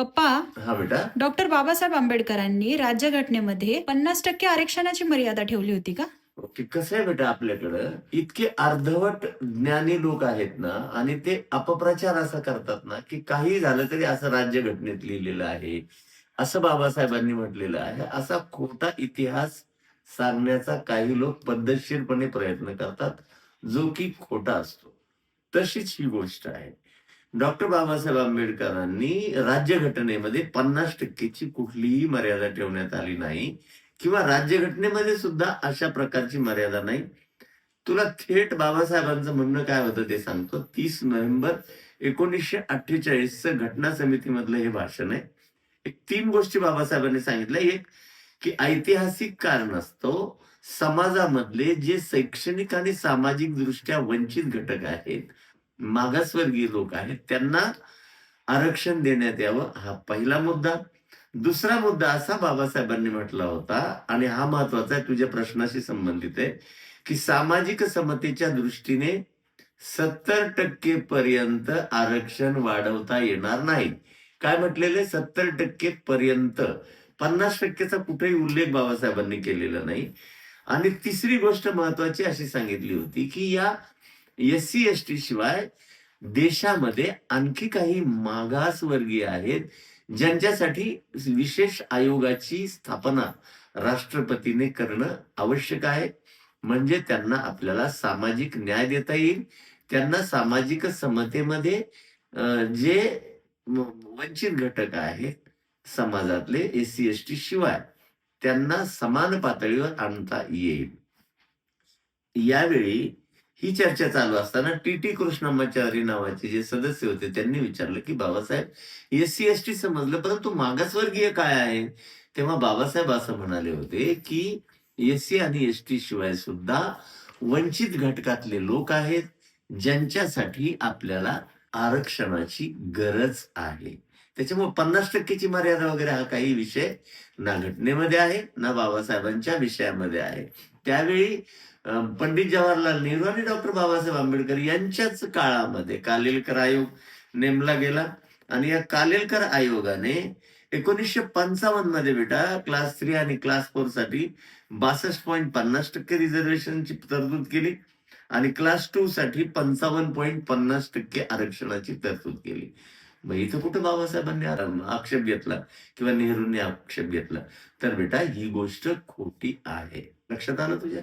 पप्पा, हा बेटा. डॉक्टर बाबासाहेब आंबेडकरांनी राज्यघटनेमध्ये 50% आरक्षणाची मर्यादा ठेवली होती का? ओके. कसं आहे बेटा, आपल्याकडं इतके अर्धवट ज्ञानी लोक आहेत ना, आणि ते अपप्रचार असा करतात ना, की काही झालं तरी असं राज्यघटनेत लिहिलेलं आहे, असं बाबासाहेबांनी म्हटलेलं आहे, असा खोटा इतिहास सांगण्याचा काही लोक पद्धतशीरपणे प्रयत्न करतात, जो की खोटा असतो. तशीच ही गोष्ट आहे. डॉक्टर बाबासाहेब आंबेडकरांनी राज्यघटनेमध्ये 50% कुठलीही मर्यादा ठेवण्यात आली नाही, किंवा राज्यघटनेमध्ये सुद्धा अशा प्रकारची मर्यादा नाही. तुला थेट बाबासाहेबांचं म्हणणं काय होतं ते सांगतो. 30 नोव्हेंबर 1948चं घटना समितीमधलं हे भाषण आहे. एक 3 गोष्टी बाबासाहेबांनी सांगितल्या. एक, की ऐतिहासिक कारणास्तव समाजामधले जे शैक्षणिक आणि सामाजिक दृष्ट्या वंचित घटक आहेत, मागासवर्गीय लोक आहेत, त्यांना आरक्षण देण्यात यावं, हा पहिला मुद्दा. दुसरा मुद्दा असा बाबासाहेबांनी म्हटला होता, आणि हा महत्वाचा आहे, तुझ्या प्रश्नाशी संबंधित आहे, की सामाजिक समतेच्या दृष्टीने 70% पर्यंत आरक्षण वाढवता येणार नाही. काय म्हटलेले? 70% पर्यंत. 50%चा कुठेही उल्लेख बाबासाहेबांनी केलेला नाही. आणि तिसरी गोष्ट महत्वाची अशी सांगितली होती, की या एससी एसटी शिवाय देशामध्ये आणखी काही मागासवर्गीय आहेत, ज्यांच्यासाठी विशेष आयोगाची स्थापना राष्ट्रपतीने करणं आवश्यक आहे. म्हणजे त्यांना आपल्याला सामाजिक न्याय देता येईल. त्यांना सामाजिक समतेमध्ये जे वंचित घटक आहेत समाजातले, एससी एसटी शिवाय, त्यांना समान पातळीवर आणता येईल. यावेळी ही चर्चा चालू असताना टी कृष्णमाचारी नावाचे जे सदस्य होते, त्यांनी विचारलं, की बाबासाहेब, एससी एसटी समजलं, परंतु मागासवर्गीय काय आहे? तेव्हा बाबासाहेब असं म्हणाले होते, की एससी आणि एसटी शिवाय सुद्धा वंचित घटकातले लोक आहेत, ज्यांच्यासाठी आपल्याला आरक्षणाची गरज आहे. त्याच्यामुळे 50%ची मर्यादा वगैरे हा काही विषय ना घटनेमध्ये आहे, ना बाबासाहेबांच्या विषयामध्ये आहे. त्यावेळी पंडित जवाहरलाल नेहरू आणि डॉक्टर बाबासाहेब आंबेडकर यांच्याच काळामध्ये कालेलकर आयोग नेमला गेला, आणि या कालेलकर आयोगाने 1955 मध्ये बेटा क्लास 3 आणि क्लास 4 साठी 62.50% रिझर्वेशनची तरतूद केली, आणि क्लास 2 साठी 55.50% आरक्षणाची तरतूद केली. मग इथं कुठं बाबासाहेबांनी आक्षेप घेतला किंवा नेहरूंनी आक्षेप घेतला? तर बेटा, ही गोष्ट खोटी आहे. लक्षात आलं तुझ्या?